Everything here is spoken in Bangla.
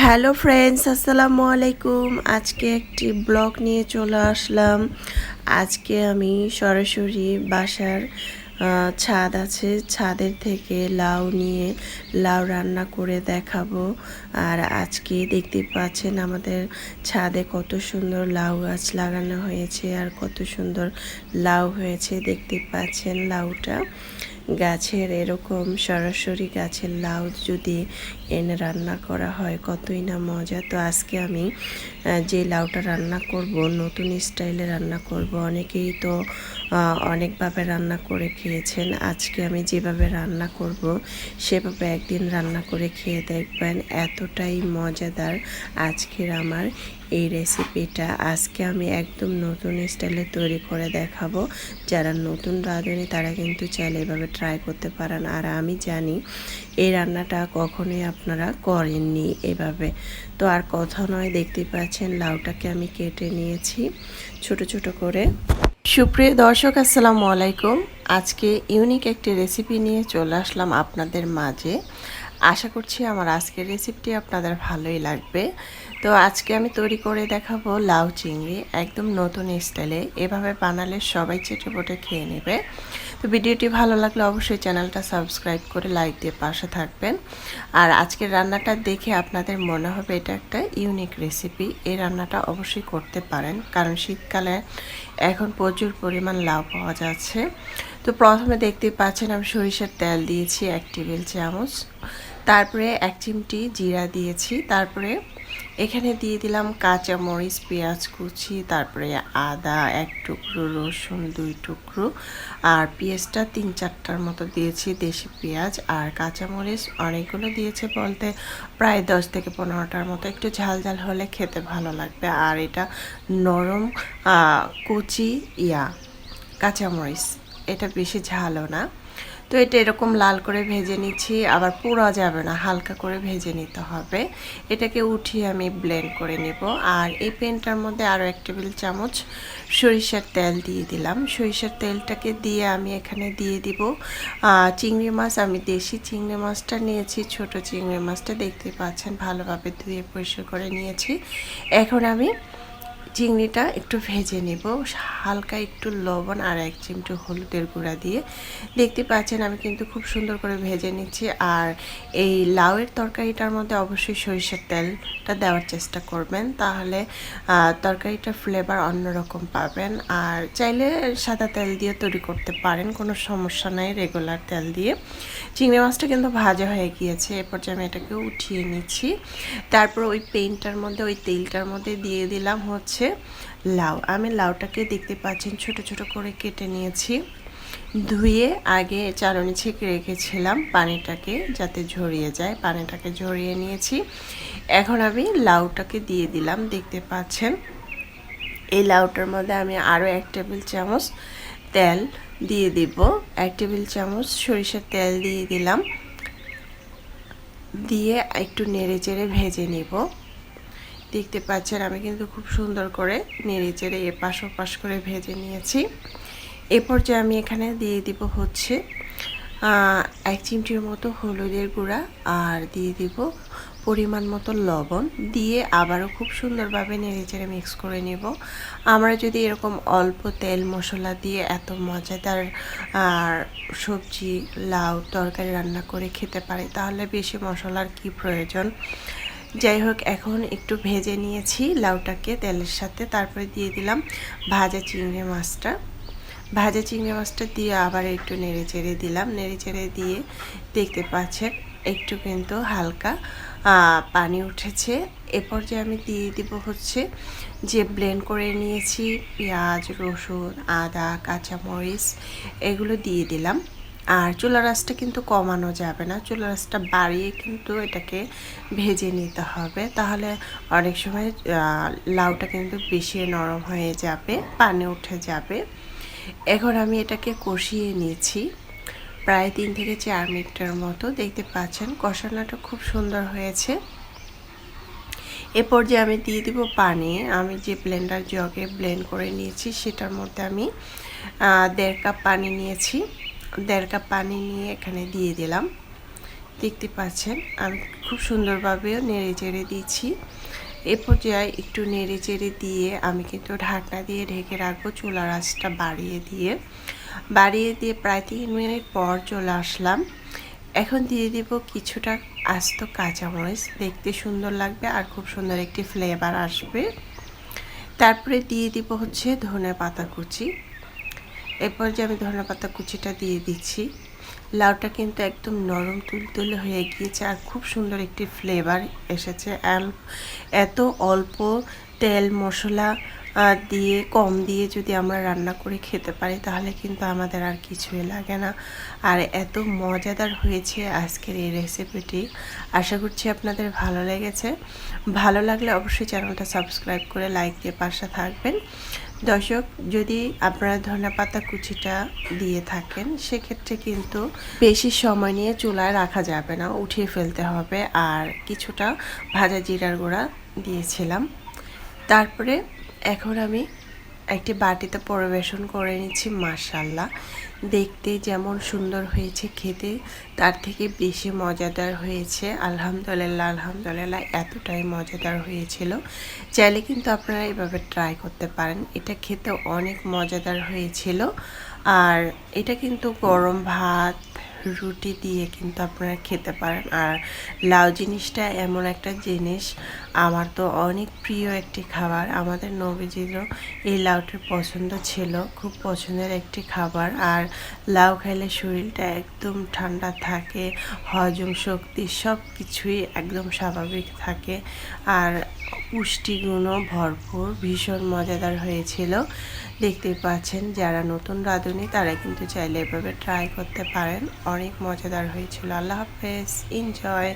হ্যালো ফ্রেন্ডস, আসসালামু আলাইকুম। আজকে একটি ব্লগ নিয়ে চলে আসলাম। আজকে আমি সরাসরি বাসার ছাদ আছে, ছাদের থেকে লাউ নিয়ে লাউ রান্না করে দেখাবো। আর আজকে দেখতে পাচ্ছেন আমাদের ছাদে কত সুন্দর লাউ গাছ লাগানো হয়েছে আর কত সুন্দর লাউ হয়েছে। দেখতে পাচ্ছেন লাউটা গাছের, এরকম সরাসরি গাছের লাউ যদি এনে রান্না করা হয় কতই না মজা। তো আজকে আমি যে লাউটা রান্না করব নতুন স্টাইলে রান্না করব। অনেকেই তো অনেকভাবে রান্না করে খেয়েছেন। আজকে আমি যেভাবে রান্না করব সেভাবে একদিন রান্না করে খেয়ে দেখবেন, এতটাই মজাদার আজকের আমার এই রেসিপিটা। আজকে আমি একদম নতুন স্টাইলে তৈরি করে দেখাবো। যারা নতুন রাঁধুনি তারা কিন্তু চাইলে এভাবে ট্রাই করতে পারেন। আর আমি জানি এই রান্নাটা কখনোই আপনারা করেননি এভাবে। তো আর কথা নয়, দেখতে পাচ্ছেন লাউটাকে আমি কেটে নিয়েছি ছোট ছোট করে। সুপ্রিয় দর্শক, আসসালামু আলাইকুম। আজকে ইউনিক একটি রেসিপি নিয়ে চলে আসলাম আপনাদের মাঝে। আশা করছি আমার আজকের রেসিপিটি আপনাদের ভালোই লাগবে। তো আজকে আমি তৈরি করে দেখাবো লাউ চিংড়ি, একদম নতুন স্টাইলে। এভাবে বানালে সবাই চেটেপুটে খেয়ে নেবে। তো ভিডিওটি ভালো লাগলে অবশ্যই চ্যানেলটা সাবস্ক্রাইব করে লাইক দিয়ে পাশে থাকবেন। আর আজকের রান্নাটা দেখে আপনাদের মনে হবে এটা একটা ইউনিক রেসিপি। এই রান্নাটা অবশ্যই করতে পারেন, কারণ শীতকালে এখন প্রচুর পরিমাণ লাউ পাওয়া যাচ্ছে। তো প্রথমে দেখতে পাচ্ছেন আমি সরিষার তেল দিয়েছি 1 টেবিল চামচ, তারপরে 1 চিমটি জিরা দিয়েছি, তারপরে এখানে দিয়ে দিলাম কাঁচা মরিচ, পেঁয়াজ কুচি, তারপরে আদা 1 টুকরো, রসুন 2 টুকরো, আর পেঁয়াজটা 3-4টার মতো দিয়েছি, দেশি পেঁয়াজ। আর কাঁচা মরিচ অনেকগুলো দিয়েছে, বলতে প্রায় 10 থেকে 15টার মতো। একটু ঝাল ঝাল হলে খেতে ভালো লাগবে। আর এটা নরম কুচি কাঁচামরিচ, এটা বেশি ঝালও না। তো এটা এরকম লাল করে ভেজে নিচ্ছি, আবার পুড়া যাবে না, হালকা করে ভেজে নিতে হবে। এটাকে উঠিয়ে আমি ব্লেন্ড করে নেব। আর এই প্যানটার মধ্যে আরও 1 টেবিল চামচ সরিষার তেল দিয়ে দিলাম। সরিষার তেলটাকে দিয়ে আমি এখানে দিয়ে দিব চিংড়ি মাছ। আমি দেশি চিংড়ি মাছটা নিয়েছি, ছোট চিংড়ি মাছটা দেখতে পাচ্ছেন, ভালোভাবে ধুয়ে পরিষ্কার করে নিয়েছি। এখন আমি চিংড়িটা একটু ভেজে নেব, হালকা একটু লবণ আর 1 চিমটি হলুদের গুঁড়া দিয়ে। দেখতে পাচ্ছেন আমি কিন্তু খুব সুন্দর করে ভেজে নিচ্ছি। আর এই লাউয়ের তরকারিটার মধ্যে অবশ্যই সরিষার তেলটা দেওয়ার চেষ্টা করবেন, তাহলে তরকারিটার ফ্লেভার অন্যরকম পাবেন। আর চাইলে সাদা তেল দিয়ে তৈরি করতে পারেন, কোনো সমস্যা নাই, রেগুলার তেল দিয়ে। চিংড়ি মাছটা কিন্তু ভাজা হয়ে গিয়েছে, এরপর যে আমি এটাকে উঠিয়ে নিচ্ছি। তারপর ওই পেনটার মধ্যে, ওই তেলটার মধ্যে দিয়ে দিলাম হচ্ছে লাউ। আমি লাউটাকে দেখতে পাচ্ছেন ছোট ছোট করে কেটে নিয়েছি, ধুয়ে আগে চালনি ছেঁকে রেখেছিলাম পানিটাকে যাতে ঝরিয়ে যায়, পানিটাকে ঝরিয়ে নিয়েছি। এখন আমি লাউটাকে দিয়ে দিলাম। দেখতে পাচ্ছেন এই লাউটার মধ্যে আমি আরও 1 টেবিল চামচ তেল দিয়ে দিব, 1 টেবিল চামচ সরিষার তেল দিয়ে দিলাম, দিয়ে একটু নেড়ে চেড়ে ভেজে নিব। দেখতে পাচ্ছেন আমি কিন্তু খুব সুন্দর করে নেড়ে চেড়ে এপাশ ওপাশ করে ভেজে নিয়েছি। এরপর যে আমি এখানে দিয়ে দিব হচ্ছে 1 চিমটির মতো হলুদের গুঁড়া, আর দিয়ে দিব পরিমাণ মতো লবণ, দিয়ে আবারও খুব সুন্দরভাবে নেড়ে চেড়ে মিক্স করে নেব। আমরা যদি এরকম অল্প তেল মশলা দিয়ে এত মজাদার সবজি লাউ তরকারি রান্না করে খেতে পারি, তাহলে বেশি মশলার কি প্রয়োজন। যাই হোক, এখন একটু ভেজে নিয়েছি লাউটাকে তেলের সাথে, তারপরে দিয়ে দিলাম ভাজা চিংড়ি মাছটা। ভাজা চিংড়ি মাছটা দিয়ে আবার একটু নেড়ে চেড়ে দিলাম, নেড়ে চেড়ে দিয়ে দেখতে পাচ্ছেন একটু কিন্তু হালকা পানি উঠেছে। এরপর যে আমি দিয়ে দিব হচ্ছে যে ব্লেন্ড করে নিয়েছি পেঁয়াজ, রসুন, আদা, কাঁচামরিচ, এগুলো দিয়ে দিলাম। আর চুলার আঁচটা কিন্তু কমানো যাবে না, চুলার আঁচটা বাড়িয়ে কিন্তু এটাকে ভেজে নিতে হবে, তাহলে অনেক সময় লাউটা কিন্তু বেশি নরম হয়ে যাবে, পানি উঠে যাবে। এখন আমি এটাকে কষিয়ে নিয়েছি প্রায় 3 থেকে 4 মিনিটের মতো। দেখতে পাচ্ছেন কষানোটা খুব সুন্দর হয়েছে। এরপর যে আমি দিয়ে দিব পানি। আমি যে ব্লেন্ডার জগে ব্লেন্ড করে নিয়েছি সেটার মধ্যে আমি 1.5 কাপ পানি নিয়েছি। 1.5 কাপ পানি নিয়ে এখানে দিয়ে দিলাম। দেখতে পাচ্ছেন আমি খুব সুন্দরভাবেও নেড়ে চেড়ে দিচ্ছি। এ পর্যায়ে একটু নেড়ে চেড়ে দিয়ে আমি কিন্তু ঢাকনা দিয়ে ঢেকে রাখবো, চুলার আঁচটা বাড়িয়ে দিয়ে প্রায় 3 মিনিট পর চলে আসলাম। এখন দিয়ে দিব কিছুটা আস্ত কাঁচামরিচ, দেখতে সুন্দর লাগবে আর খুব সুন্দর একটি ফ্লেভার আসবে। তারপরে দিয়ে দিব হচ্ছে ধনেপাতা কুচি। এরপর যে আমি ধনেপাতা কুচিটা দিয়ে দিচ্ছি। লাউটা কিন্তু একদম নরম তুলতুলে হয়ে গিয়েছে আর খুব সুন্দর একটি ফ্লেভার এসেছে। এত অল্প তেল মশলা দিয়ে কম দিয়ে যদি আমরা রান্না করে খেতে পারি তাহলে কিন্তু আমাদের আর কিছুই লাগে না। আর এত মজাদার হয়েছে আজকের এই রেসিপিটি। আশা করছি আপনাদের ভালো লেগেছে। ভালো লাগলে অবশ্যই চ্যানেলটা সাবস্ক্রাইব করে লাইক দিয়ে পাশে থাকবেন। দর্শক, যদি আপনারা ধনেপাতা কুচিটা দিয়ে থাকেন সেক্ষেত্রে কিন্তু বেশি সময় নিয়ে চুলায় রাখা যাবে না, উঠিয়ে ফেলতে হবে। আর কিছুটা ভাজা জিরার গুঁড়া দিয়েছিলাম। তারপরে এখন আমি একটি বাটিতে পরিবেশন করে নিচ্ছি। মাশাআল্লাহ, দেখতে যেমন সুন্দর হয়েছে, খেতে তার থেকে বেশি মজাদার হয়েছে। আলহামদুলিল্লাহ আলহামদুলিল্লাহ, এতটাই মজাদার হয়েছিল। চাইলে কিন্তু আপনারা এভাবে ট্রাই করতে পারেন, এটা খেতে অনেক মজাদার হয়েছিল। আর এটা কিন্তু গরম ভাত রুটি দিয়ে কিন্তু আপনারা খেতে পারেন। আর লাউ জিনিসটা এমন একটা জিনিস, আমার তো অনেক প্রিয় একটি খাবার। আমাদের নবীজিরও এই লাউটি পছন্দ ছিল, খুব পছন্দের একটি খাবার। আর লাউ খাইলে শরীরটা একদম ঠান্ডা থাকে, হজম শক্তি সব কিছুই একদম স্বাভাবিক থাকে। আর পুষ্টিগুণও ভরপুর, ভীষণ মজাদার হয়েছিল। দেখতেই পাচ্ছেন, যারা নতুন রাঁধুনি তারা কিন্তু চাইলে এভাবে ট্রাই করতে পারেন। অনেক মজাদার হয়েছিল। আল্লাহ হাফেজ, এনজয়।